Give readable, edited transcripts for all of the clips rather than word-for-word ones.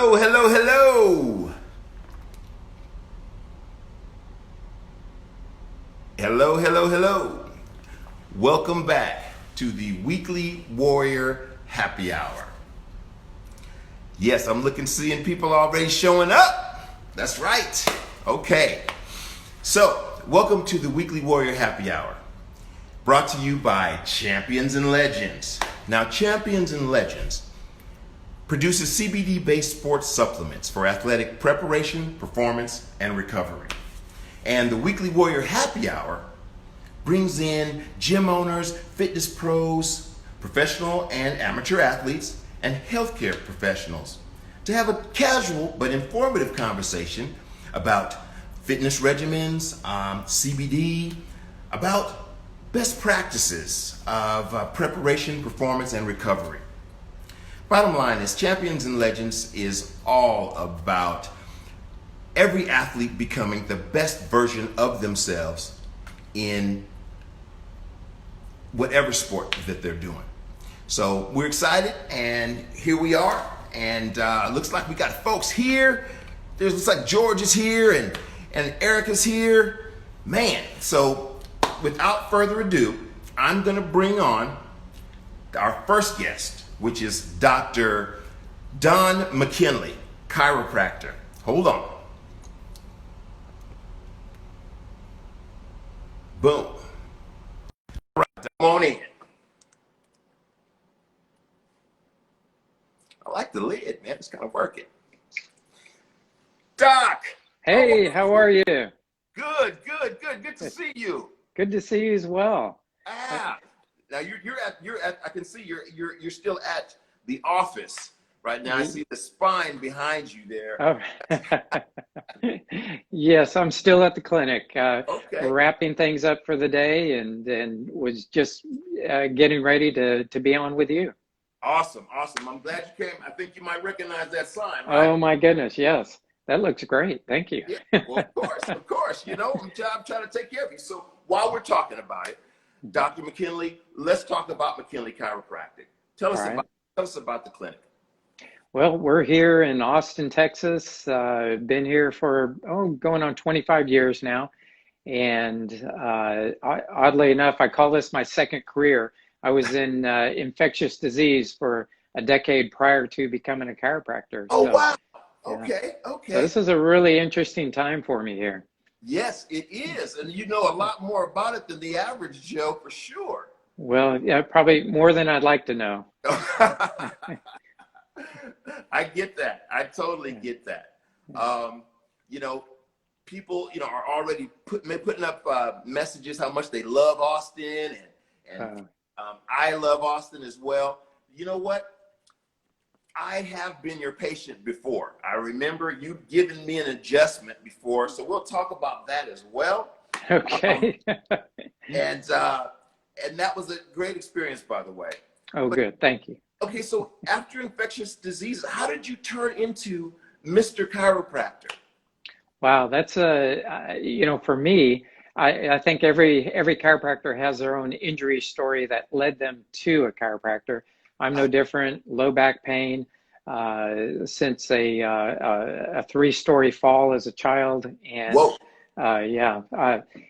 Hello, hello, hello. Hello, hello, hello. Welcome back to the Weekly Warrior Happy Hour. Yes, I'm seeing people already showing up. That's right. Okay. So, welcome to the Weekly Warrior Happy Hour, brought to you by Champions and Legends. Now, Champions and Legends produces CBD-based sports supplements for athletic preparation, performance, and recovery. And the Weekly Warrior Happy Hour brings in gym owners, fitness pros, professional and amateur athletes, and healthcare professionals to have a casual but informative conversation about fitness regimens, CBD, about best practices of preparation, performance, and recovery. Bottom line is, Champions and Legends is all about every athlete becoming the best version of themselves in whatever sport that they're doing. So we're excited, and here we are, and looks like we got folks here. Looks like George is here, and Erica's here. Man, so without further ado, I'm gonna bring on our first guest, which is Dr. Don McKinley, chiropractor. Hold on. Boom. All right, come on in. I like the lid, man. It's kind of working. Doc. Hey, how are you? Good. Good to see you. Good to see you as well. Now you're at. I can see you're still at the office right now. I see the spine behind you there. Oh. Yes, I'm still at the clinic, Okay. wrapping things up for the day, and was just getting ready to be on with you. Awesome. I'm glad you came. I think you might recognize that sign, right? Oh my goodness, yes, that looks great. Thank you. Yeah. Well, of course. You know, I'm trying to take care of you. So while we're talking about it, Dr. McKinley, let's talk about McKinley Chiropractic. Tell us about the clinic. Well, we're here in Austin, Texas. Been here for going on 25 years now, and oddly enough, I call this my second career. I was in infectious disease for a decade prior to becoming a chiropractor. Oh, So, wow. yeah. Okay. So this is a really interesting time for me here. Yes, it is. And you know a lot more about it than the average Joe, for sure. Well, yeah, probably more than I'd like to know. I get that. I totally get that. You know, people, are already putting up messages how much they love Austin, and I love Austin as well. You know what? I have been your patient before. I remember you giving me an adjustment before, so we'll talk about that as well. Okay. And that was a great experience, by the way. Oh, good. Thank you. Okay, so after infectious disease, how did you turn into Mr. Chiropractor? Wow, that's for me, I think every chiropractor has their own injury story that led them to a chiropractor. I'm no different. Low back pain since a 3-story fall as a child, and Whoa.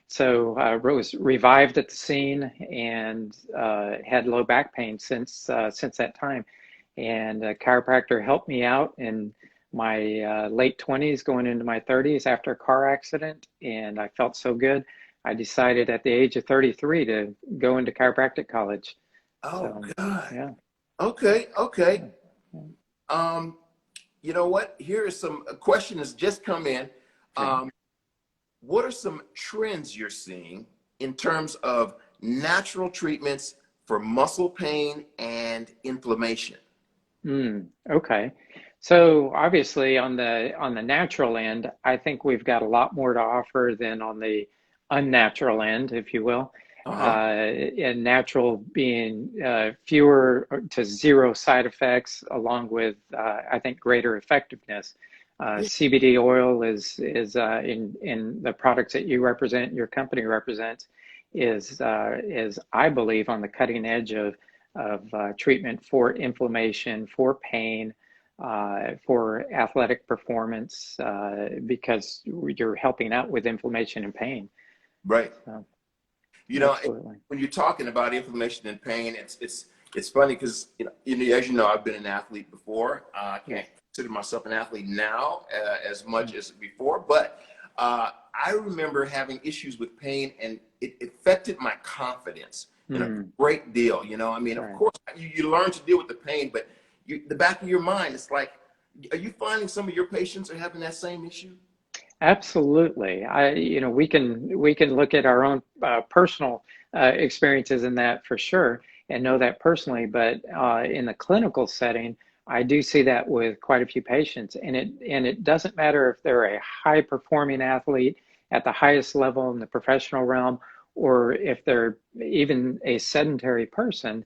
so I was revived at the scene and had low back pain since that time. And a chiropractor helped me out in my late 20s, going into my 30s after a car accident, and I felt so good. I decided at the age of 33 to go into chiropractic college. Oh, So, God. yeah. Okay. You know what? Here is a question has just come in. What are some trends you're seeing in terms of natural treatments for muscle pain and inflammation? Okay. So obviously on the natural end, I think we've got a lot more to offer than on the unnatural end, if you will. And natural being fewer to zero side effects, along with I think greater effectiveness. CBD oil is in the products that you represent, your company represents, is I believe on the cutting edge of treatment for inflammation, for pain, for athletic performance because you're helping out with inflammation and pain. Right. So, You know, absolutely. when you're talking about inflammation and pain, it's funny because as you know, I've been an athlete before. I Yes. can't consider myself an athlete now as much as before, but I remember having issues with pain, and it affected my confidence in a Mm, great deal. You know, I mean, of right. course, you learn to deal with the pain, but the back of your mind, it's like, are you finding some of your patients are having that same issue? Absolutely. We can look at our own personal experiences in that for sure and know that personally. But in the clinical setting, I do see that with quite a few patients, and it doesn't matter if they're a high performing athlete at the highest level in the professional realm, or if they're even a sedentary person.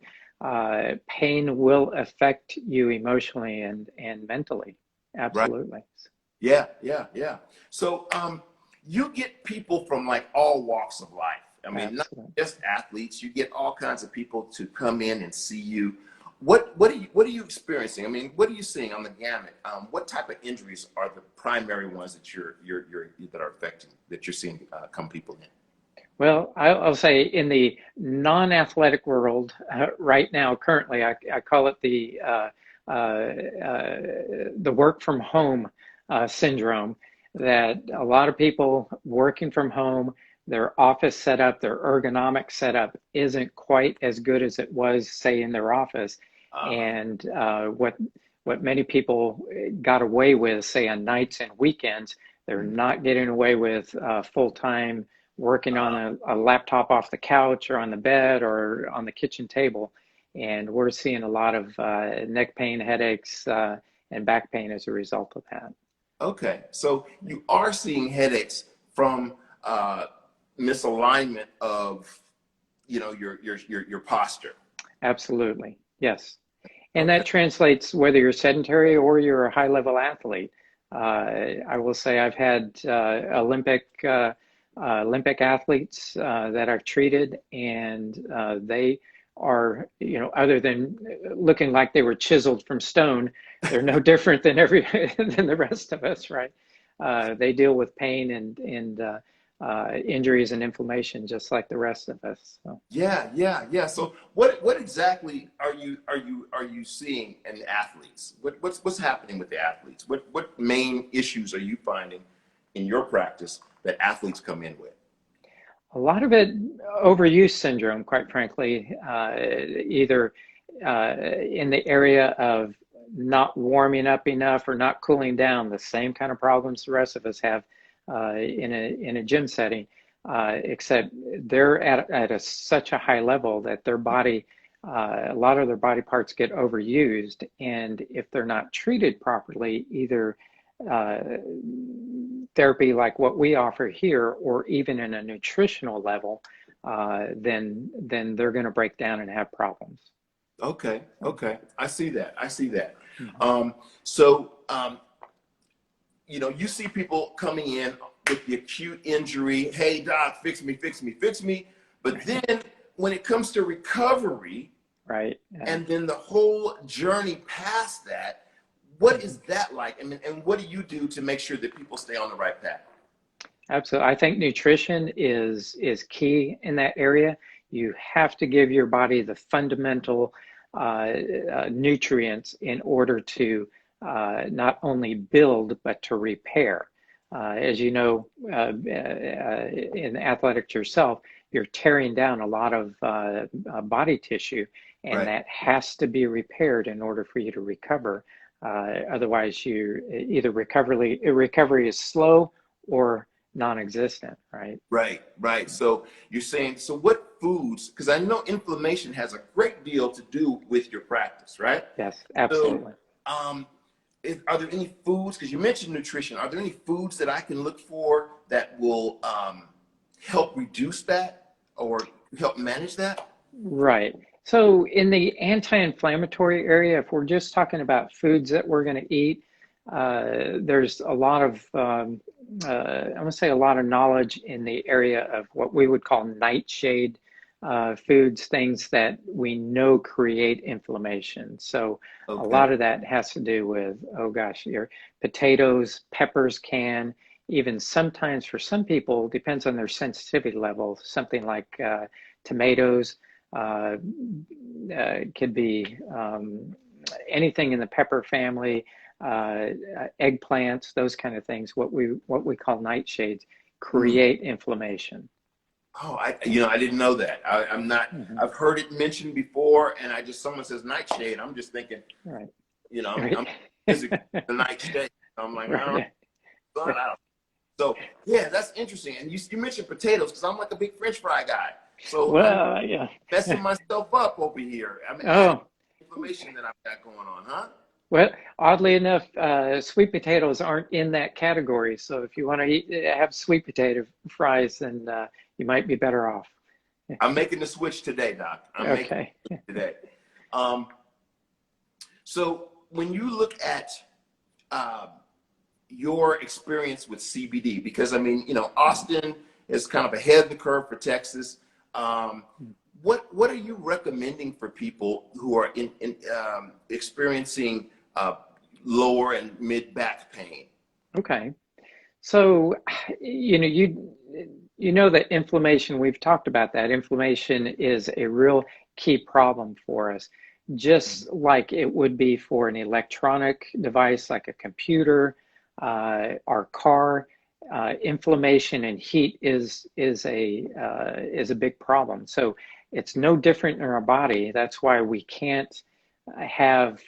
Pain will affect you emotionally and mentally. Right. Absolutely. Yeah, yeah, yeah. So, you get people from like all walks of life. I mean, not Absolutely. just athletes. You get all kinds of people to come in and see you. What are you experiencing? I mean, what are you seeing on the gamut? What type of injuries are the primary ones that that are affecting that you're seeing come people in? Well, I'll say in the non-athletic world right now, currently, I call it the work from home syndrome. That a lot of people working from home, their office setup, their ergonomic setup isn't quite as good as it was, say, in their office. Uh-huh. And what many people got away with, say, on nights and weekends, they're not getting away with full-time working on Uh-huh. a laptop off the couch or on the bed or on the kitchen table. And we're seeing a lot of neck pain, headaches, and back pain as a result of that. Okay, so you are seeing headaches from uh, misalignment of your posture. Absolutely. Yes. And Okay. that translates whether you're sedentary or you're a high level athlete. I will say I've had Olympic athletes that I've treated, and they are, other than looking like they were chiseled from stone, they're no different than than the rest of us, right? They deal with pain and injuries and inflammation just like the rest of us. So. Yeah, yeah, yeah. So what exactly are you seeing in athletes? What's happening with the athletes? What main issues are you finding in your practice that athletes come in with? A lot of it overuse syndrome, quite frankly, either in the area of not warming up enough or not cooling down, the same kind of problems the rest of us have in a gym setting, except they're such a high level that their body, a lot of their body parts get overused, and if they're not treated properly, either uh, therapy like what we offer here, or even in a nutritional level, then they're going to break down and have problems. Okay, So, okay. I see that. I see that. mhm. So, you see people coming in with the acute injury. Hey, doc, fix me, fix me, fix me. But then when it comes to recovery, Right. Yeah. and then the whole journey past that, what Mhm. is that like? I mean, and what do you do to make sure that people stay on the right path? Absolutely. I think nutrition is key in that area. You have to give your body the fundamental nutrients in order to not only build but to repair. As you know, in athletics yourself, you're tearing down a lot of body tissue, and Right, that has to be repaired in order for you to recover. Otherwise, you either recovery is slow or non-existent, right? right, right. So you're saying, so what foods, because I know inflammation has a great deal to do with your practice, right? Yes, So, absolutely. um, are there any foods, because you mentioned nutrition, are there any foods that I can look for that will help reduce that or help manage that? Right. So in the anti-inflammatory area, if we're just talking about foods that we're going to eat, there's a lot of, I'm going to say a lot of knowledge in the area of what we would call nightshade foods, things that we know create inflammation. So a Okay. lot of that has to do with, oh gosh, your potatoes, peppers can, even sometimes for some people, depends on their sensitivity level, something like tomatoes, uh, could be anything in the pepper family, eggplants, those kind of things, what we call nightshades, Mm. create inflammation. Oh, I didn't know that. I'm not. Mhm. I've heard it mentioned before, and someone says nightshade. I'm just thinking, Right. I'm Right. physically the nightshade. I'm like, oh, Right. son, I don't. So yeah, that's interesting. And you mentioned potatoes because I'm like a big French fry guy. So I'm Well, yeah. messing myself up over here. I'm adding Oh, inflammation that I've got going on, huh? well, oddly enough, sweet potatoes aren't in that category. So if you want to have sweet potato fries, then you might be better off. I'm making the switch today, Doc. I'm making Okay. the switch today. Um, so when you look at uh, your experience with CBD, because I mean, Austin is kind of ahead of the curve for Texas. Um, what are you recommending for people who are experiencing lower and mid back pain? Okay. So, you know, you know that inflammation, we've talked about that. Inflammation is a real key problem for us, just like it would be for an electronic device like a computer, our car. Inflammation and heat is a big problem. So it's no different in our body. That's why we can't have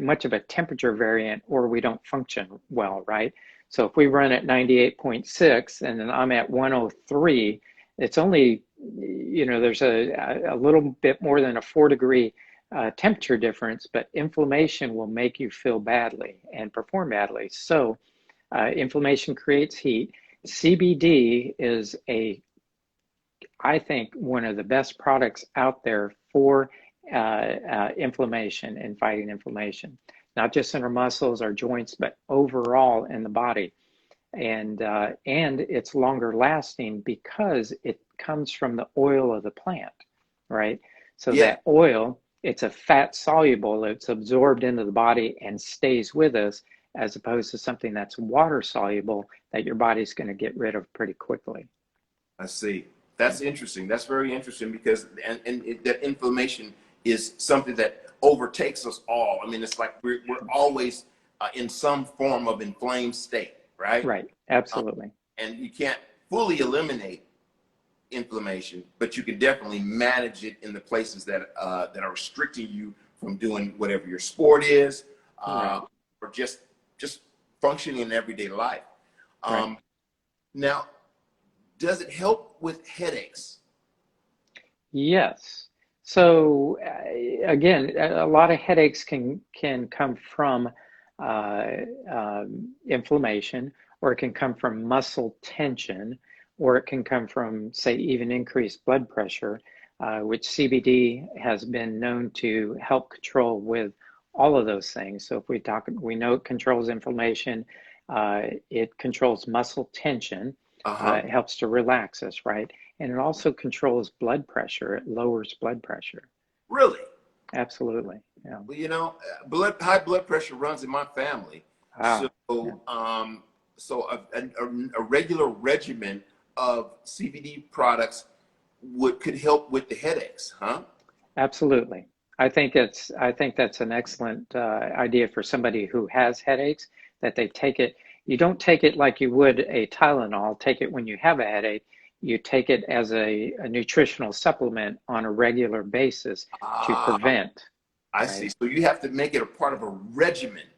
much of a temperature variant, or we don't function well, right? So if we run at 98.6 and then I'm at 103, it's only, there's a little bit more than a 4 degree temperature difference, but inflammation will make you feel badly and perform badly. So inflammation creates heat. CBD is I think, one of the best products out there for inflammation and fighting inflammation, not just in our muscles, our joints, but overall in the body. And it's longer lasting because it comes from the oil of the plant, right? So Yeah, that oil, it's a fat soluble, it's absorbed into the body and stays with us, as opposed to something that's water soluble that your body's going to get rid of pretty quickly. I see. That's interesting. That's very interesting because that inflammation is something that overtakes us all. I mean, it's like we're always in some form of inflamed state, right? Right, Um, absolutely. and you can't fully eliminate inflammation, but you can definitely manage it in the places that are restricting you from doing whatever your sport is, uh, Right, or just functioning in everyday life. right. Um, Now, does it help with headaches? Yes. So again, a lot of headaches can come from uh, inflammation, or it can come from muscle tension, or it can come from, say, even increased blood pressure, which CBD has been known to help control with all of those things. So if we know it controls inflammation, it controls muscle tension, Uh-huh. it helps to relax us, right? And it also controls blood pressure. It lowers blood pressure. Really? Absolutely. Yeah. Well, high blood pressure runs in my family. So, Ah, yeah. so a regular regimen of CBD products could help with the headaches, huh? Absolutely. I think that's an excellent idea for somebody who has headaches, that they take it. You don't take it like you would a Tylenol. Take it when you have a headache. You take it as a nutritional supplement on a regular basis to Ah, prevent, I see. right? So you have to make it a part of a regimen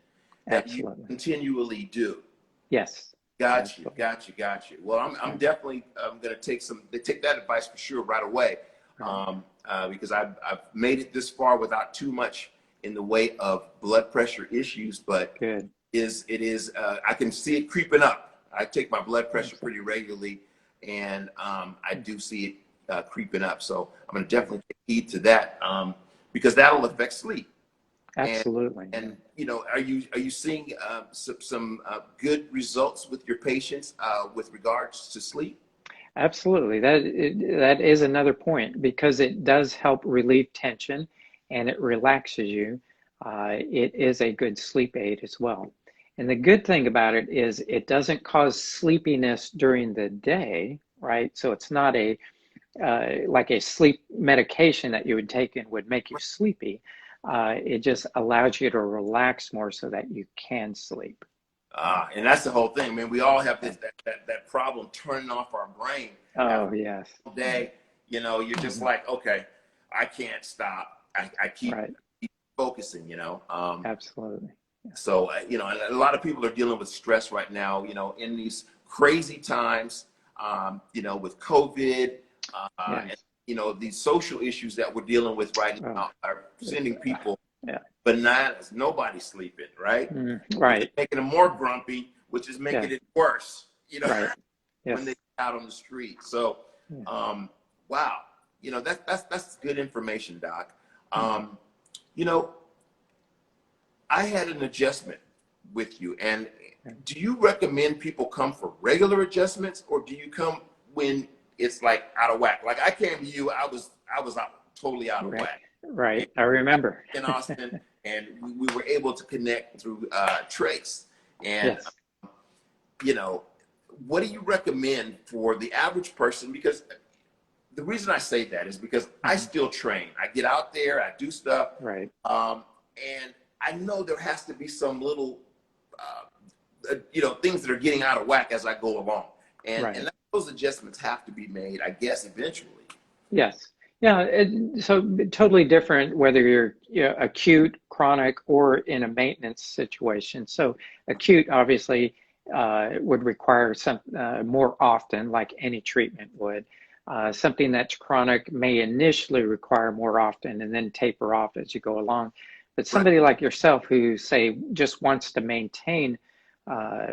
that you Absolutely. continually do. Yes. Got you, Absolutely. got you, got you. Well, I'm Right. definitely going to take that advice for sure right away, Right. because I've made it this far without too much in the way of blood pressure issues, but Good. I can see it creeping up. I take my blood pressure Excellent. pretty regularly, and I do see it creeping up. So I'm going to Good. definitely take heed to that, because that'll affect sleep. And Absolutely. Yeah. are you seeing some good results with your patients with regards to sleep? Absolutely. That is another point because it does help relieve tension and it relaxes you. It is a good sleep aid as well. And the good thing about it is it doesn't cause sleepiness during the day, right? So it's not a like a sleep medication that you would take and would make you sleepy. It just allows you to relax more so that you can sleep. And that's the whole thing, man. We all have Yeah. this that problem turning off our brain after Oh, yes. a day. You know, you're just Hmm. like, okay, I can't stop. I keep Right. focusing. You know, Absolutely. so you know, and a lot of people are dealing with stress right now. You know, in these crazy times. You know, with COVID, and Yes. you know these social issues that we're dealing with right Oh, now are it's, sending people yeah. bananas. Nobody's sleeping, right? Which is Right. making them more grumpy, which is making Yeah. it worse, you know, Right. when they Yes. get out on the street. So, Yeah. wow, you know, that's good information, Doc. Mhm. You know, I had an adjustment with you, and do you recommend people come for regular adjustments, or do you come when it's like out of whack? Like I came to you, I was totally out of Right. whack, and Right. I remember. in Austin, and we were able to connect through Trace. And Yes. you know, what do you recommend for the average person? Because the reason I say that is because I Hmm. still train. I get out there, I do stuff, Right. and I know there has to be some little, you know, things that are getting out of whack as I go along, and Right. those adjustments have to be made, I guess, eventually. Yes. Yeah. So totally different whether you're, acute, chronic, or in a maintenance situation. So acute obviously would require some more often, like any treatment would. Something that's chronic may initially require more often and then taper off as you go along. But Right. somebody like yourself who say just wants to maintain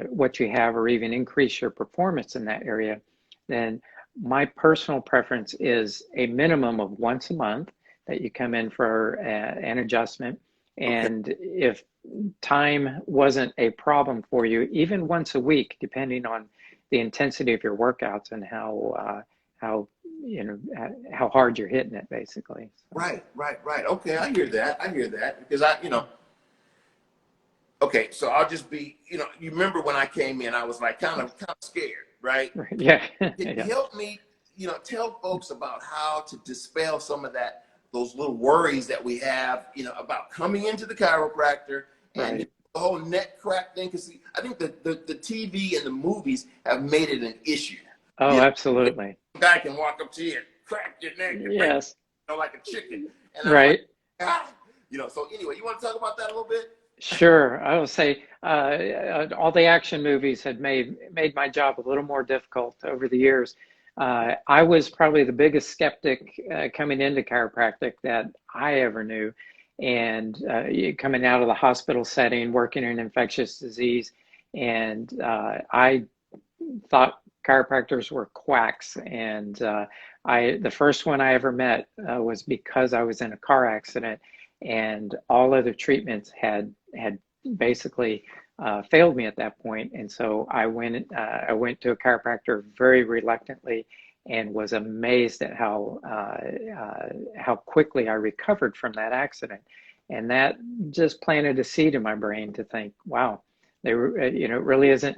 what you have or even increase your performance in that area, then my personal preference is a minimum of once a month that you come in for an adjustment. Okay. And if time wasn't a problem for you, even once a week, depending on the intensity of your workouts and how how hard you're hitting it, basically. So, Right. Right. Right. Okay. I hear that. I hear that because I, you know. Okay, so I'll just be, you know, you remember when I came in, I was like yes. kind of scared, right? Yeah. Can you Yeah. help me, you know, tell folks about how to dispel some of that, those little worries that we have, you know, about coming into the chiropractor and you Right. know, the whole neck crack thing? Because I think the TV and the movies have made it an issue. Oh, You know, absolutely. a guy can walk up to you and crack your neck and break, Yes. you know, like a chicken, and I'm like, Right. ah, you know. So anyway, you want to talk about that a little bit? Sure. I will say all the action movies had made my job a little more difficult over the years. I was probably the biggest skeptic coming into chiropractic that I ever knew, and coming out of the hospital setting, working in infectious disease, and I thought chiropractors were quacks. And the first one I ever met was because I was in a car accident, and all other treatments had basically failed me at that point. And so I went to a chiropractor very reluctantly, and was amazed at how quickly I recovered from that accident. And that just planted a seed in my brain to think, wow, they were, it really isn't,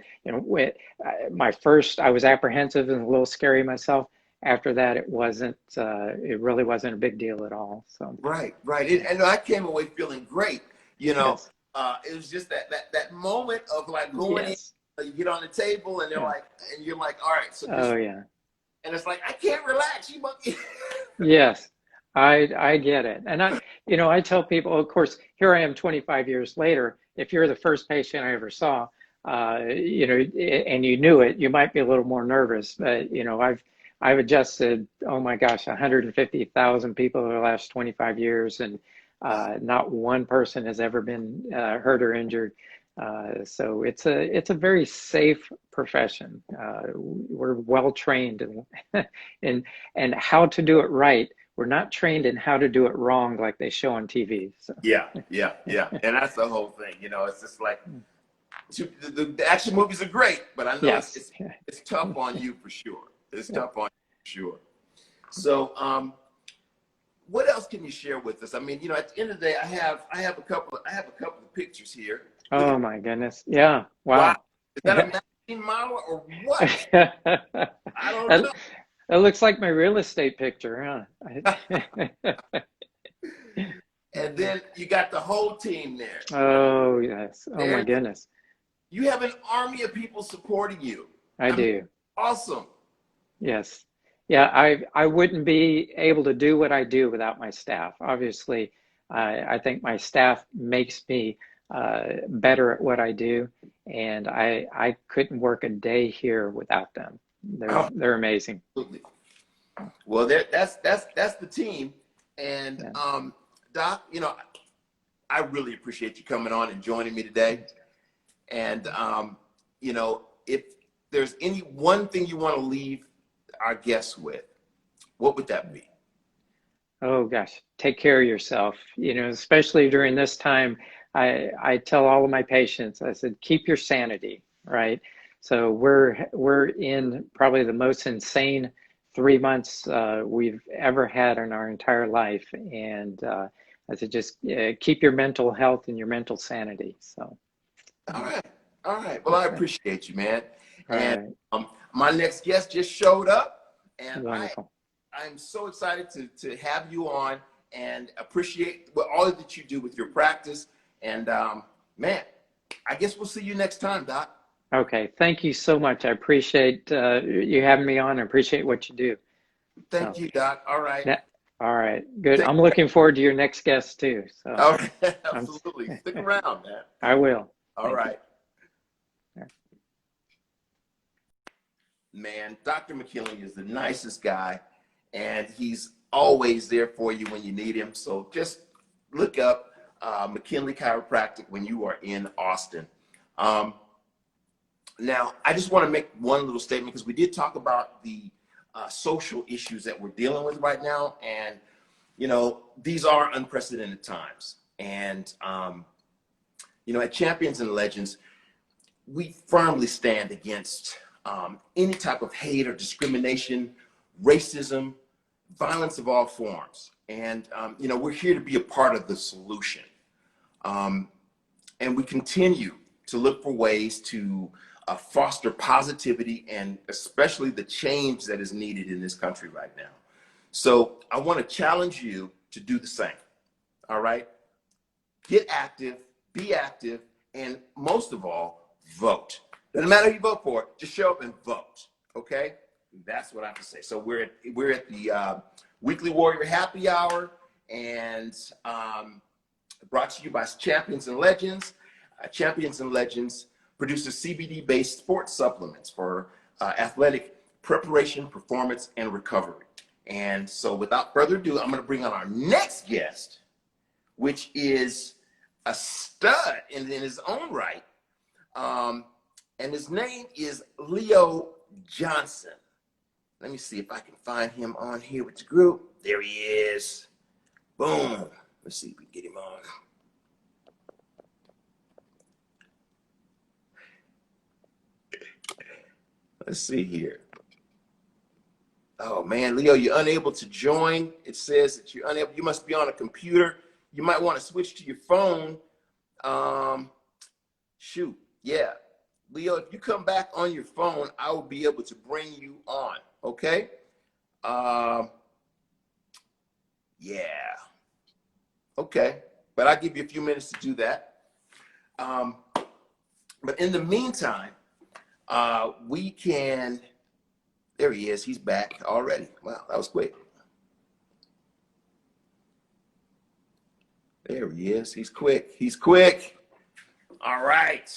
my first, I was apprehensive and a little scary myself. After that, it really wasn't a big deal at all. So, Right, right. yeah. And I came away feeling great. You know, Yes. it was just that moment of like going in, Yes. you get on the table and they're Yeah. like, and you're like, all right, so this, Oh, yeah. and it's like, I can't relax. You monkey. Yes. I get it. And I tell people, of course, here I am 25 years later. If you're the first patient I ever saw, and you knew it, you might be a little more nervous. But, I've adjusted, oh my gosh, 150,000 people over the last 25 years, and Wow. not one person has ever been hurt or injured. So it's a very safe profession. We're well trained in and how to do it right. We're not trained in how to do it wrong like they show on TV. So, Yeah, yeah, yeah. And that's the whole thing. You know, it's just like the action movies are great, but I know yes. it's tough on you for sure. It's tough on you, sure. So, what else can you share with us? I mean, at the end of the day, I have a couple of pictures here. Oh my goodness. Yeah. Wow. Wow. Is that a magazine model or what? I don't That, know. that looks like my real estate picture, huh? And then you got the whole team there. Oh, yes. Oh my goodness. You have an army of people supporting you. I I mean, do. awesome. Yes. Yeah, I wouldn't be able to do what I do without my staff. Obviously, I think my staff makes me better at what I do, and I couldn't work a day here without them. Oh, They're amazing. absolutely. Well, that's the team. And Yeah. Doc, I really appreciate you coming on and joining me today. And if there's any one thing you want to leave our guests with, what would that be? Oh gosh, take care of yourself. Especially during this time, I tell all of my patients, I said, keep your sanity, right? So we're in probably the most insane 3 months we've ever had in our entire life, and I said, just keep your mental health and your mental sanity. So, All right. Well, I appreciate you, man. all And right, my next guest just showed up, and wonderful. I'm so excited to have you on and appreciate all that you do with your practice. And man, I guess we'll see you next time, Doc. Okay, thank you so much. I appreciate you having me on. I appreciate what you do. Thank So, you, Doc. All right. all right, good. Take I'm looking forward to your next guest too. So, All right. I'm, Absolutely. Stick around, man. I will. All Thank right. you. Man, Dr. McKinley is the nicest guy, and he's always there for you when you need him. So just look up McKinley Chiropractic when you are in Austin. Now, I just want to make one little statement because we did talk about the social issues that we're dealing with right now. And, these are unprecedented times. And, at Champions and Legends, we firmly stand against any type of hate or discrimination, racism, violence of all forms. And, we're here to be a part of the solution. And we continue to look for ways to foster positivity and especially the change that is needed in this country right now. So I want to challenge you to do the same. All right? Get active, be active, and most of all, vote. Doesn't matter who you vote for, just show up and vote. Okay? That's what I have to say. So we're at the Weekly Warrior Happy Hour, and brought to you by Champions and Legends. Champions and Legends produces CBD-based sports supplements for athletic preparation, performance, and recovery. And so without further ado, I'm going to bring on our next guest, which is a stud in his own right. And his name is Leo Johnson. Let me see if I can find him on here with the group. There he is. Boom. Let's see if we can get him on. Let's see here. Oh man, Leo, you're unable to join. It says that you're unable. You must be on a computer. You might want to switch to your phone. Shoot, yeah. Leo, if you come back on your phone, I will be able to bring you on. Okay. Yeah. Okay. But I'll give you a few minutes to do that. But in the meantime, we can, there he is, he's back already. Wow, that was quick. There he is, he's quick, he's quick. All right.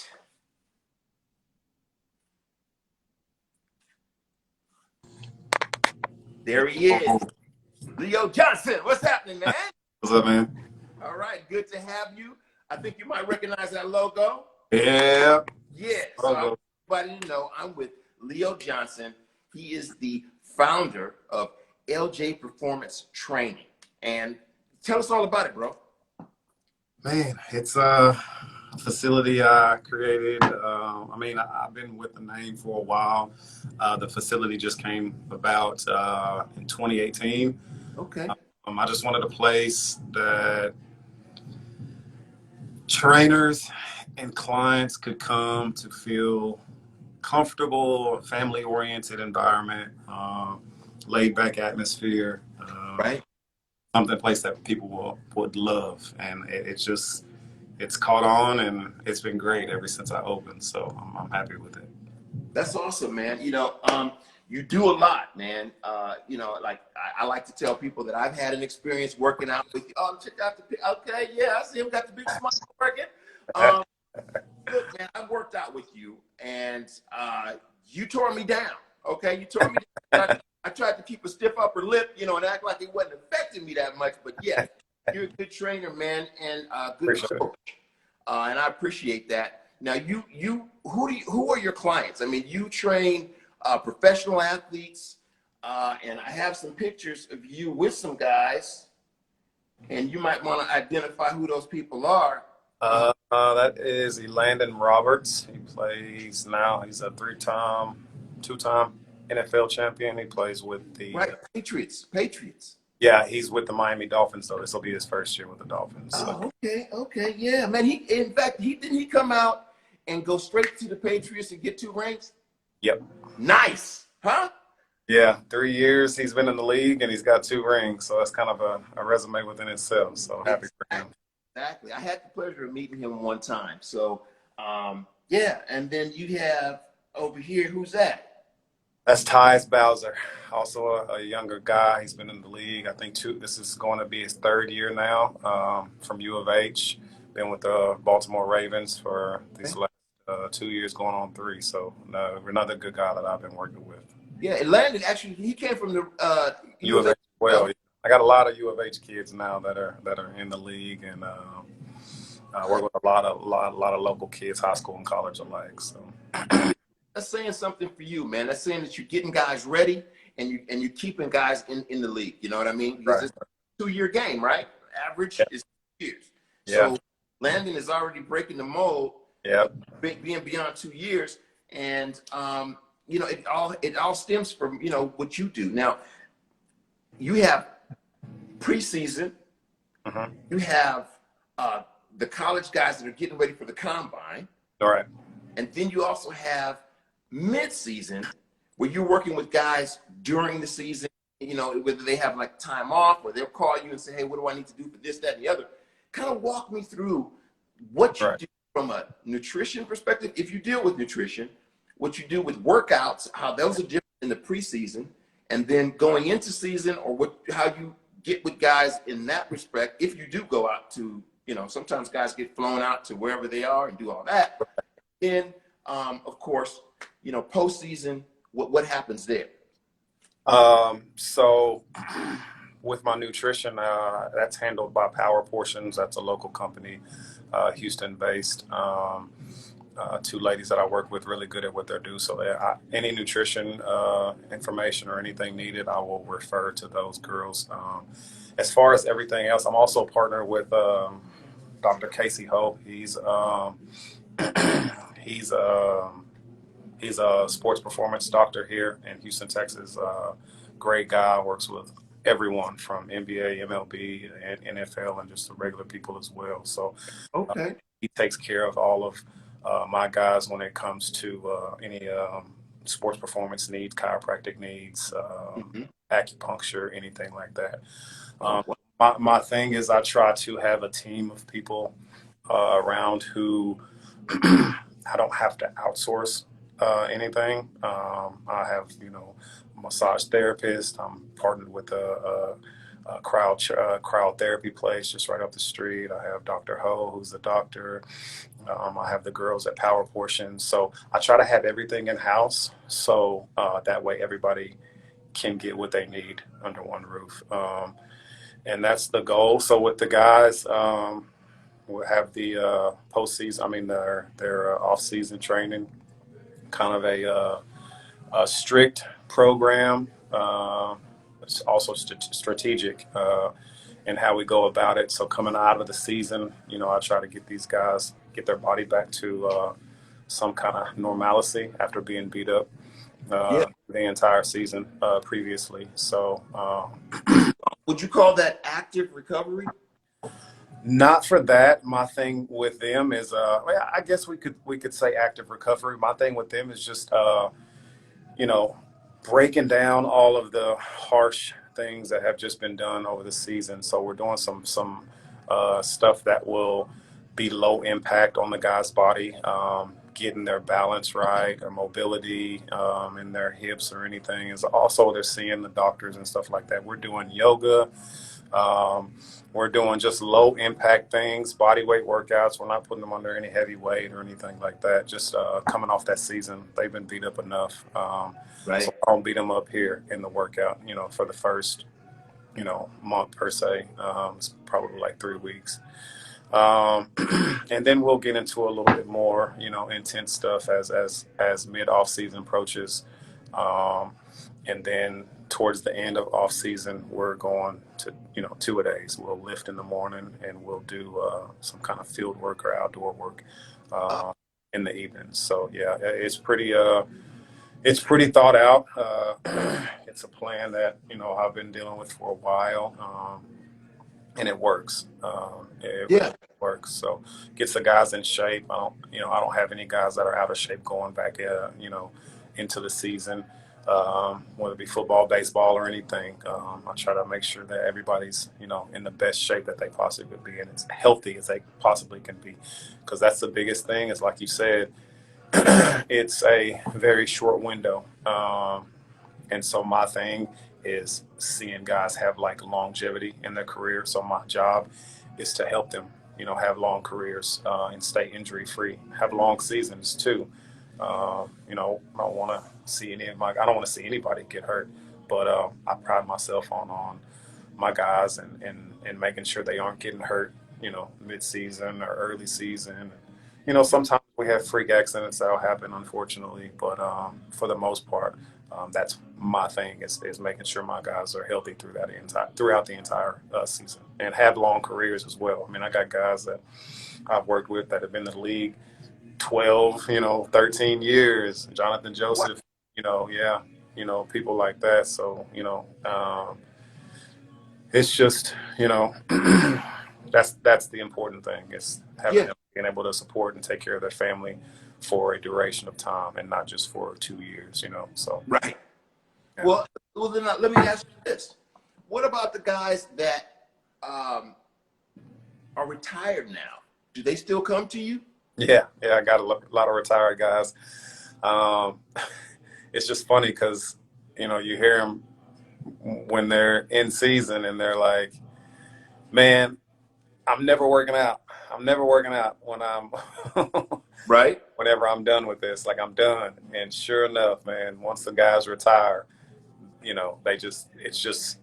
There he is. Leo Johnson, what's happening, man? What's up, man? All right, good to have you. I think you might recognize that logo. Yeah. Yeah, so I want everybody to know I'm with Leo Johnson. He is the founder of LJ Performance Training. And tell us all about it, bro. Man, it's a facility I created. I've been with the name for a while. The facility just came about in 2018. Okay. I just wanted a place that trainers and clients could come to feel comfortable, family-oriented environment, laid-back atmosphere, Right. something place that people would love, and it's caught on, and it's been great ever since I opened. So I'm happy with it. That's awesome, man. You do a lot, man. Like I like to tell people that I've had an experience working out with you. Oh, check out okay, yeah, I see him got the big smile working. Um, Look, man, I worked out with you, and you tore me down. Okay, you tore me down. I tried to keep a stiff upper lip, and act like it wasn't affecting me that much. But yeah, you're a good trainer, man, and good Appreciate coach, and I appreciate that. Now, who are your clients? I mean, you train professional athletes, and I have some pictures of you with some guys, and you might want to identify who those people are. That is Elandon Roberts. He plays now. He's a two-time NFL champion. He plays with the Right, Patriots. yeah. He's with the Miami Dolphins, so this will be his first year with the Dolphins. So. Oh, okay, yeah, man. In fact, didn't he come out and go straight to the Patriots and get 2 rings? Yep. Nice, huh? Yeah, 3 years he's been in the league and he's got 2 rings, so that's kind of a resume within itself. So happy for him. Exactly. I had the pleasure of meeting him one time. So, yeah. And then you have over here, who's that? That's Tyus Bowser, also a younger guy. He's been in the league, I think, this is going to be his 3rd year now, from U of H. Been with the Baltimore Ravens for these last 2 years, going on 3. So another good guy that I've been working with. Yeah, it landed. Actually, he came from the U of H. Well, I got a lot of U of H kids now that are in the league, and I work with a lot of local kids, high school and college alike. So that's saying something for you, man. That's saying that you're getting guys ready and you're keeping guys in the league. You know what I mean? Because it's a 2-year game, right? Average is 2 years. Yeah. So Landon is already breaking the mold. Yeah. Being beyond 2 years, and it all stems from what you do. Now, you have preseason. Mm-hmm. You have the college guys that are getting ready for the combine. All right. And then you also have mid-season where you're working with guys during the season, whether they have like time off or they'll call you and say, hey, what do I need to do for this, that, and the other? Kind of walk me through what you do from a nutrition perspective, if you deal with nutrition, what you do with workouts, how those are different in the preseason, and then going into season, or how you get with guys in that respect, if you do go out to, sometimes guys get flown out to wherever they are and do all that. Then, of course, postseason, what happens there? So with my nutrition, that's handled by Power Portions. That's a local company, Houston-based. 2 ladies that I work with, really good at what they do. So any nutrition information or anything needed, I will refer to those girls. As far as everything else, I'm also partnered with Dr. Casey Ho. He's a sports performance doctor here in Houston, Texas. Great guy, works with everyone from NBA, MLB, and NFL, and just the regular people as well. So he takes care of all of my guys when it comes to any sports performance needs, chiropractic needs, acupuncture, anything like that. My thing is I try to have a team of people around who I don't have to outsource anything. I have, a massage therapist. I'm partnered with a crowd therapy place just right up the street. I have Dr. Ho, who's the doctor. I have the girls at Power Portions. So I try to have everything in house, so that way everybody can get what they need under one roof. And that's the goal. So with the guys, we'll have the postseason. Their off-season training, kind of a strict program. It's also strategic in how we go about it. So coming out of the season, I try to get these guys get their body back to some kind of normalcy after being beat up the entire season previously. So would you call that active recovery? not for that. My thing with them is, well, I guess we could say active recovery. My thing with them is just, you know, breaking down all of the harsh things that have just been done over the season. So we're doing some stuff that will be low impact on the guy's body, getting their balance right, or mobility in their hips or anything. Is also they're seeing the doctors and stuff like that. We're doing yoga. We're doing just low impact things, body weight workouts. We're not putting them under any heavy weight or anything like that. Just coming off that season, they've been beat up enough. Right. So I don't beat them up here in the workout, for the first, month per se. It's probably like 3 weeks. And then we'll get into a little bit more, intense stuff as mid off season approaches. And then towards the end of off season, we're going to, 2-a-days. We'll lift in the morning and we'll do some kind of field work or outdoor work in the evenings. So yeah, it's pretty thought out. It's a plan that, I've been dealing with for a while. And it works. It really works. So gets the guys in shape. I don't have any guys that are out of shape going back, into the season, whether it be football, baseball, or anything. I try to make sure that everybody's, in the best shape that they possibly could be and as healthy as they possibly can be. Because that's the biggest thing is, like you said, it's a very short window. And so my thing is seeing guys have like longevity in their career. So my job is to help them, have long careers and stay injury free, have long seasons too. I don't want to see I don't want to see anybody get hurt, but I pride myself on my guys and making sure they aren't getting hurt, mid season or early season. Sometimes we have freak accidents that'll happen, unfortunately, but for the most part, that's my thing is making sure my guys are healthy throughout the entire season and have long careers as well. I mean, I got guys that I've worked with that have been in the league 12, 13 years. Jonathan Joseph, people like that. So, it's just, that's the important thing is having them being able to support and take care of their family for a duration of time and not just for 2 years, so. Right. Yeah. Well, then let me ask you this. What about the guys that are retired now? Do they still come to you? Yeah, I got a lot of retired guys. It's just funny because, you hear them when they're in season and they're like, man, I'm never working out. I'm never working out when I'm right. Whenever I'm done with this, like I'm done. And sure enough, man, once the guys retire, it's just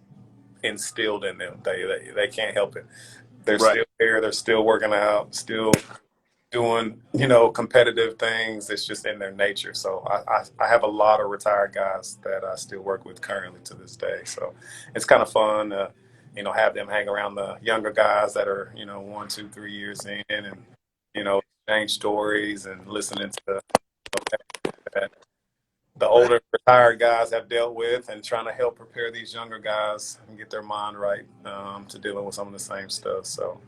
instilled in them. They can't help it. They're still here. They're still working out, still doing, competitive things. It's just in their nature. So I have a lot of retired guys that I still work with currently to this day. So it's kind of fun to, have them hang around the younger guys that are, 1, 2, 3 years in and, exchange stories and listening to that the older retired guys have dealt with and trying to help prepare these younger guys and get their mind right to dealing with some of the same stuff. So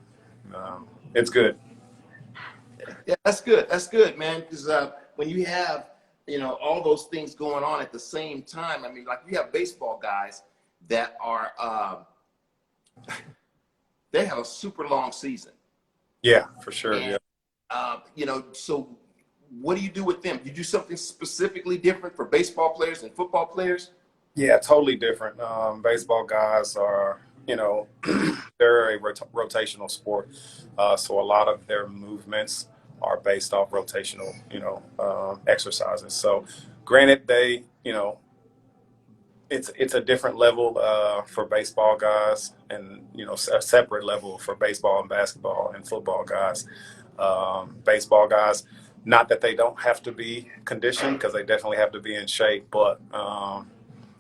it's good. Yeah, that's good. That's good, man. Because when you have, all those things going on at the same time, I mean, like you have baseball guys that are, they have a super long season. Yeah, for sure. And, so what do you do with them? You do something specifically different for baseball players and football players? Yeah, totally different. Baseball guys are, they're a rotational sport. So a lot of their movements are based off rotational, exercises. So granted, they, it's a different level for baseball guys and, a separate level for baseball and basketball and football guys. Baseball guys, not that they don't have to be conditioned because they definitely have to be in shape, but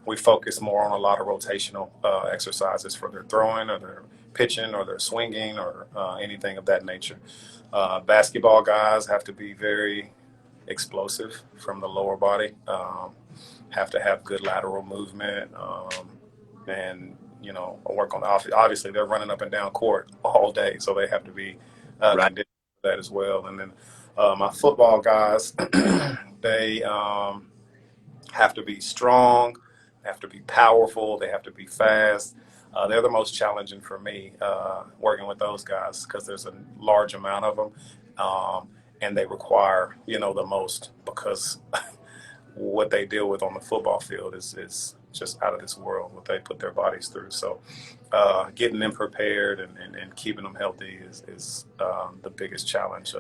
we focus more on a lot of rotational exercises for their throwing or their pitching or their swinging or anything of that nature. Basketball guys have to be very explosive from the lower body, have to have good lateral movement, and work on obviously they're running up and down court all day, so they have to be Right. conditioned for that as well. And then my football guys, they have to be strong, have to be powerful, they have to be fast. They're the most challenging for me working with those guys because there's a large amount of them, and they require the most because what they deal with on the football field is just out of this world, what they put their bodies through. So getting them prepared and keeping them healthy is the biggest challenge.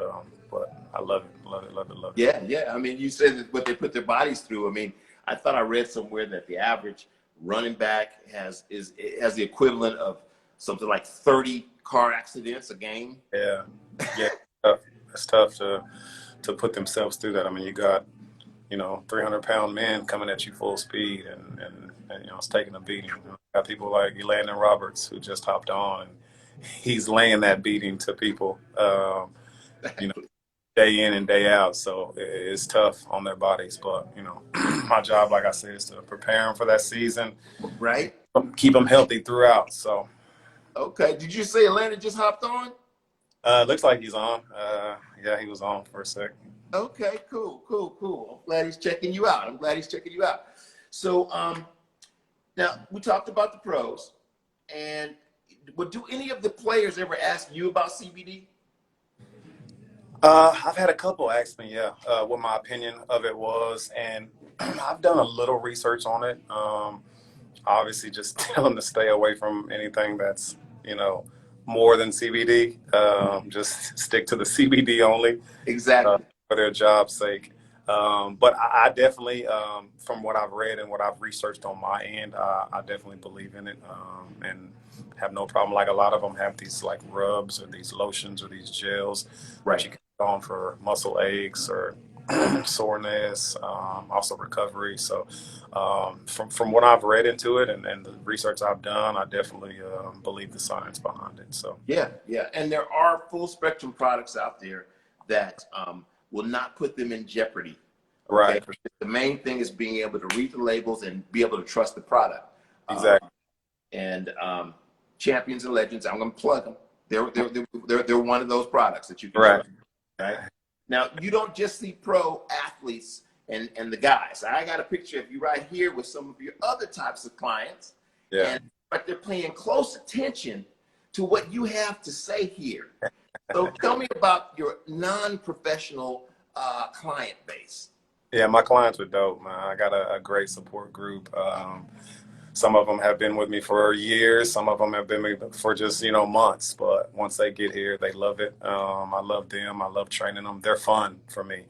But I love it, love it, love it, love it. Yeah, yeah. I mean, you said that what they put their bodies through. I mean, I thought I read somewhere that the average running back has the equivalent of something like 30 car accidents a game. Yeah, yeah. It's tough to put themselves through that. I mean, you got 300-pound men coming at you full speed, and it's taking a beating. You got people like Landon Roberts who just hopped on, and he's laying that beating to people, day in and day out. So it's tough on their bodies, but my job, like I said, is to prepare them for that season, Right. keep them healthy throughout. So. Okay. Did you say Atlanta just hopped on? Looks like he's on. Yeah, he was on for a sec. Okay, cool. I'm glad he's checking you out. So, now we talked about the pros, and do any of the players ever ask you about CBD? I've had a couple ask me, what my opinion of it was, and I've done a little research on it. Obviously, just tell them to stay away from anything that's more than CBD. Just stick to the CBD only. Exactly. For their job's sake. But I definitely, from what I've read and what I've researched on my end, I definitely believe in it, and have no problem. Like a lot of them have these like rubs or these lotions or these gels Right. that you can put on for muscle aches or soreness, also recovery. So from what I've read into it and the research I've done, I definitely believe the science behind it. So Yeah. And there are full spectrum products out there that will not put them in jeopardy. Okay? right, The main thing is being able to read the labels and be able to trust the product. exactly. And Champions and Legends, I'm going to plug them. They're one of those products that you can Right. trust. Right. Now, you don't just see pro athletes and the guys. I got a picture of you right here with some of your other types of clients. Yeah. But they're paying close attention to what you have to say here. So tell me about your non-professional client base. Yeah, my clients are dope, man. I got a great support group. Some of them have been with me for years. Some of them have been with me for just, months. But once they get here, they love it. I love them. I love training them. They're fun for me.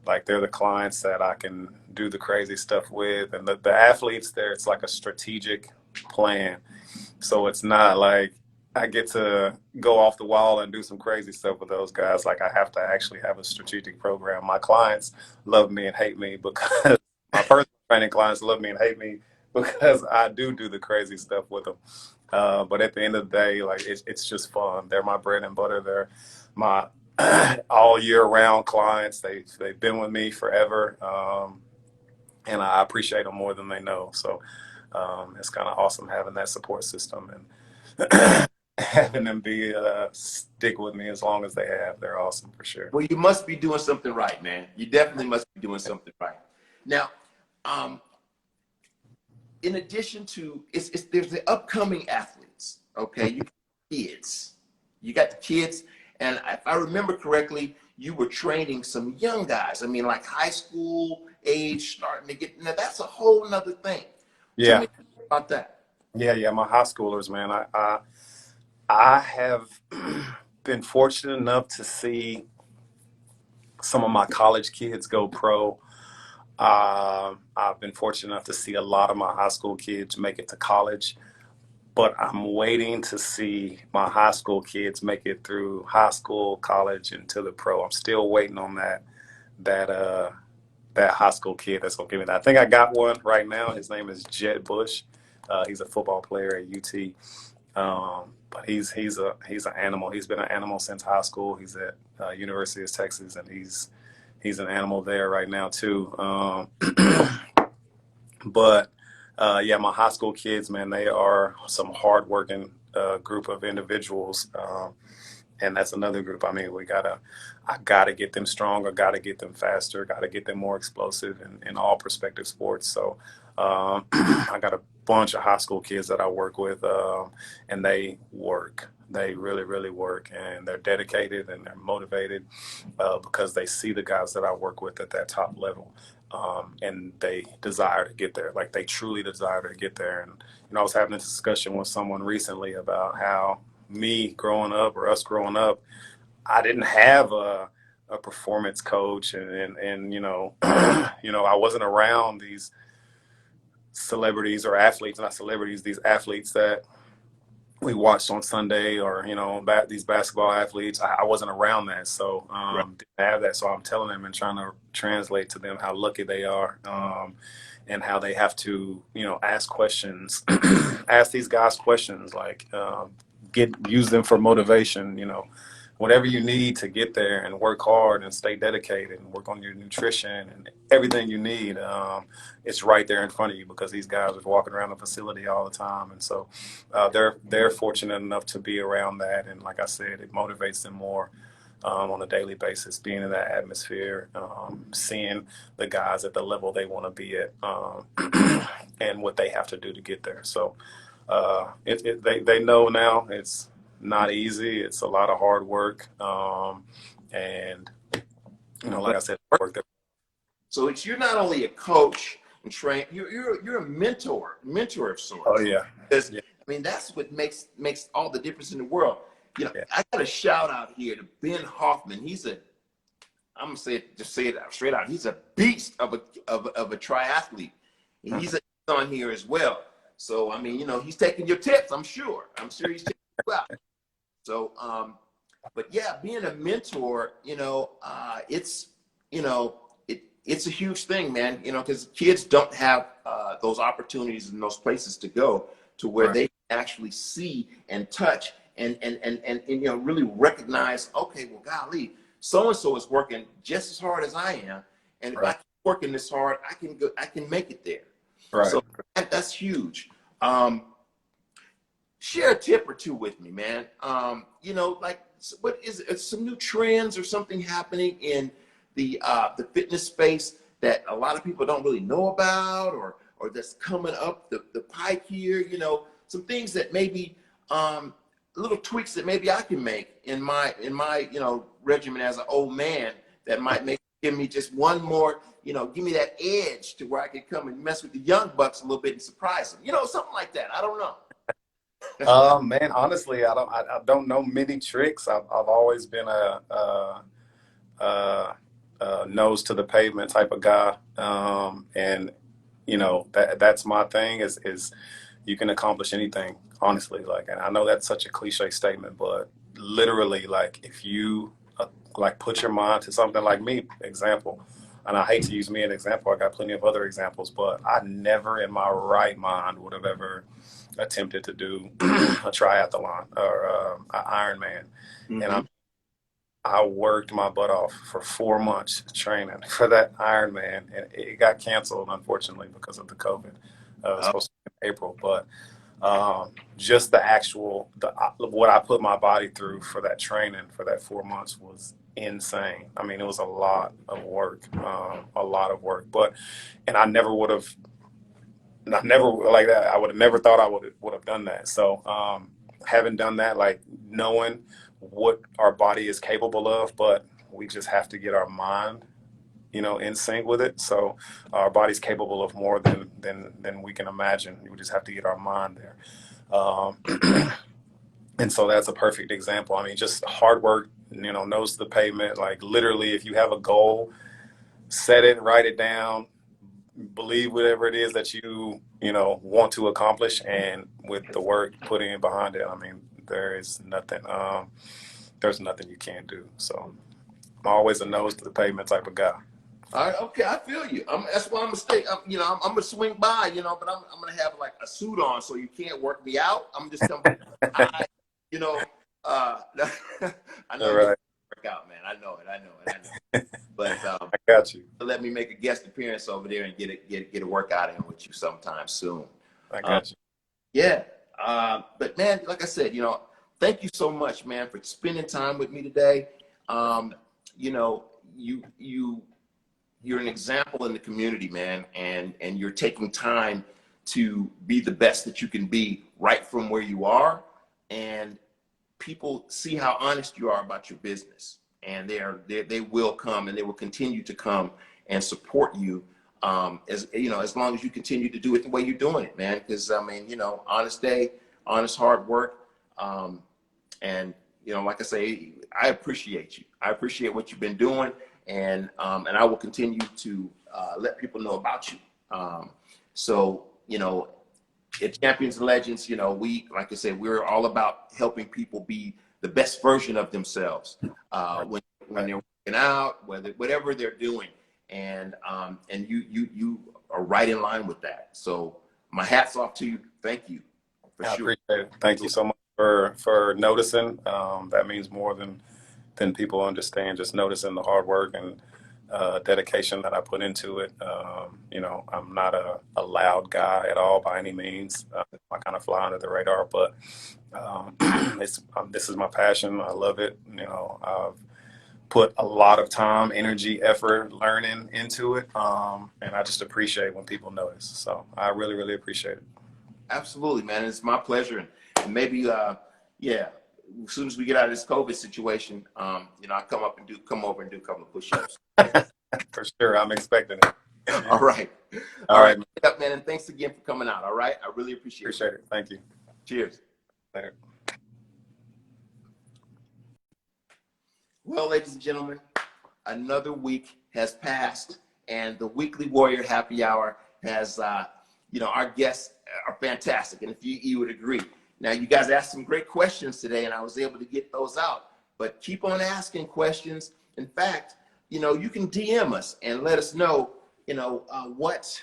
Like they're the clients that I can do the crazy stuff with. And the athletes there, it's like a strategic plan. So it's not like I get to go off the wall and do some crazy stuff with those guys. Like I have to actually have a strategic program. My clients love me and hate me because my personal training clients love me and hate me because I do the crazy stuff with them. But at the end of the day, like it's just fun. They're my bread and butter. They're my all year round clients. They've been with me forever, and I appreciate them more than they know. So it's kind of awesome having that support system and having them be stick with me as long as they have. They're awesome for sure. Well, you must be doing something right, man. You definitely must be doing something right. Now, in addition to there's the upcoming athletes. Okay, you got the kids, and if I remember correctly, you were training some young guys. I mean, like high school age, starting to get. Now that's a whole nother thing. Yeah. Tell me about that. Yeah. My high schoolers, man. I have been fortunate enough to see some of my college kids go pro. I've been fortunate enough to see a lot of my high school kids make it to college, but I'm waiting to see my high school kids make it through high school, college, and to the pro. I'm still waiting on that that high school kid that's gonna give me that. I think I got one right now. His name is Jed Bush. He's a football player at UT. But he's an animal. He's been an animal since high school. He's at University of Texas, and he's an animal there right now too. But yeah, my high school kids, man, they are some hardworking group of individuals. And that's another group. I mean, I gotta get them stronger, gotta get them faster, gotta get them more explosive in all prospective sports. So I got a bunch of high school kids that I work with, and they work. They really, really work, and they're dedicated and they're motivated because they see the guys that I work with at that top level. And they desire to get there. Like, they truly desire to get there. And, I was having a discussion with someone recently about how me growing up, or us growing up, I didn't have a performance coach, and I wasn't around these celebrities or athletes, not celebrities, these athletes that we watched on Sunday, or these basketball athletes. I wasn't around that, so didn't have that. So I'm telling them and trying to translate to them how lucky they are, and how they have to ask questions, ask these guys questions, like use them for motivation. Whatever you need to get there, and work hard and stay dedicated and work on your nutrition and everything you need. It's right there in front of you, because these guys are walking around the facility all the time. And so they're fortunate enough to be around that. And like I said, it motivates them more on a daily basis, being in that atmosphere, seeing the guys at the level they want to be at, and what they have to do to get there. So they know now it's not easy. It's a lot of hard work. And like I said, work there. So you're not only a coach and train, you're a mentor of sorts. Oh yeah. Because I mean, that's what makes all the difference in the world. I got a shout out here to Ben Hoffman. I'm gonna say it straight out. He's a beast of a triathlete, and he's on here as well. So I mean, he's taking your tips. I'm sure he's taking you out. So, but yeah, being a mentor, it's a huge thing, man. Because kids don't have those opportunities and those places to go to where they can actually see and touch and really recognize, okay, well, golly, so and so is working just as hard as I am, and if I keep working this hard, I can make it there. Right. So that's huge. Share a tip or two with me, man. Like, what is it? Some new trends or something happening in the fitness space that a lot of people don't really know about, or that's coming up the pike here. Some things that maybe little tweaks that maybe I can make in my regimen as an old man that might give me just one more, give me that edge to where I can come and mess with the young bucks a little bit and surprise them. Something like that. I don't know. Man, honestly, I don't know many tricks. I've always been a nose to the pavement type of guy, and that's my thing. Is you can accomplish anything, honestly. Like, and I know that's such a cliche statement, but literally, like, if you put your mind to something, like me, example. And I hate to use me as an example. I got plenty of other examples, but I never in my right mind would have ever attempted to do a triathlon or an Ironman. Mm-hmm. And I worked my butt off for 4 months training for that Ironman, and it got canceled, unfortunately, because of the COVID. It was supposed to be in April, but just what I put my body through for that training for that 4 months was insane. I mean, it was a lot of work, and I never would have, like that. I would have never thought I would have done that. So having done that, like, knowing what our body is capable of, but we just have to get our mind, in sync with it. So our body's capable of more than we can imagine. We just have to get our mind there. And so that's a perfect example. I mean, just hard work, nose to the pavement. Like, literally, if you have a goal, set it, write it down, believe whatever it is that you want to accomplish, and with the work putting in behind it, I mean, there's nothing you can't do. So I'm always a nose to the pavement type of guy. All right, okay, I feel you. That's why I'm gonna stay. I'm gonna swing by, but I'm gonna have like a suit on, so you can't work me out. I'm just coming. I, you know, uh, I know All you right. work out, man. I know it. But I got you. let me make a guest appearance over there and get a workout in with you sometime soon. I Um, got you. yeah, but man, like I said, thank you so much, man, for spending time with me today. You know, you're an example in the community, man, and you're taking time to be the best that you can be right from where you are, and people see how honest you are about your business, and they will come and they will continue to come and support you, as long as you continue to do it the way you're doing it, man. Because I mean, honest day, honest hard work, and like I say, I appreciate you. I appreciate what you've been doing, and I will continue to let people know about you. So at Champions and Legends, like I said, we're all about helping people be the best version of themselves when they're working out, whatever they're doing, and you are right in line with that. So my hat's off to you. Thank you for I sure. appreciate it. Thank you so much for noticing. That means more than people understand. Just noticing the hard work and dedication that I put into it. I'm not a loud guy at all by any means. I kind of fly under the radar, but this is my passion. I love it. I've put a lot of time, energy, effort, learning into it, and I just appreciate when people notice. So I really, really appreciate it. Absolutely, man. It's my pleasure, and maybe, yeah. As soon as we get out of this COVID situation, I come over and do a couple of push-ups. For sure, I'm expecting it. All right. All right, Up, man. And thanks again for coming out. All right. I really appreciate it. Thank you. Cheers. Later. Well, ladies and gentlemen, another week has passed, and the Weekly Warrior Happy Hour has, our guests are fantastic, and if you would agree. Now, you guys asked some great questions today, and I was able to get those out. But keep on asking questions. In fact, you can DM us and let us know, what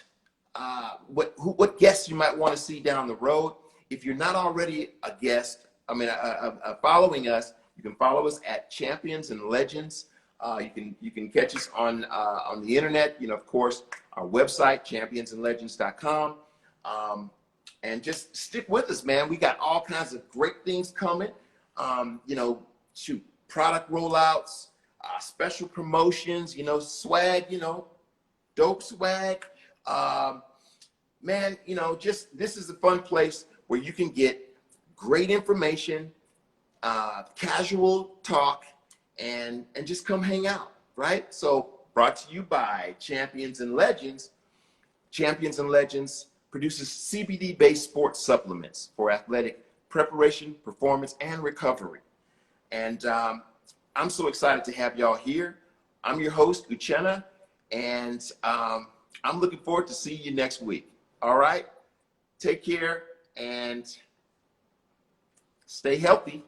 guests you might want to see down the road. If you're not already a guest, following us, you can follow us at Champions and Legends. You can catch us on the internet. Of course, our website, championsandlegends.com. And just stick with us, man. We got all kinds of great things coming. Product rollouts, special promotions, swag, dope swag. Man, this is a fun place where you can get great information, casual talk, and just come hang out, right? So brought to you by Champions and Legends. Champions and Legends produces CBD-based sports supplements for athletic preparation, performance, and recovery. And I'm so excited to have y'all here. I'm your host, Uchenna, and I'm looking forward to seeing you next week. All right? Take care and stay healthy.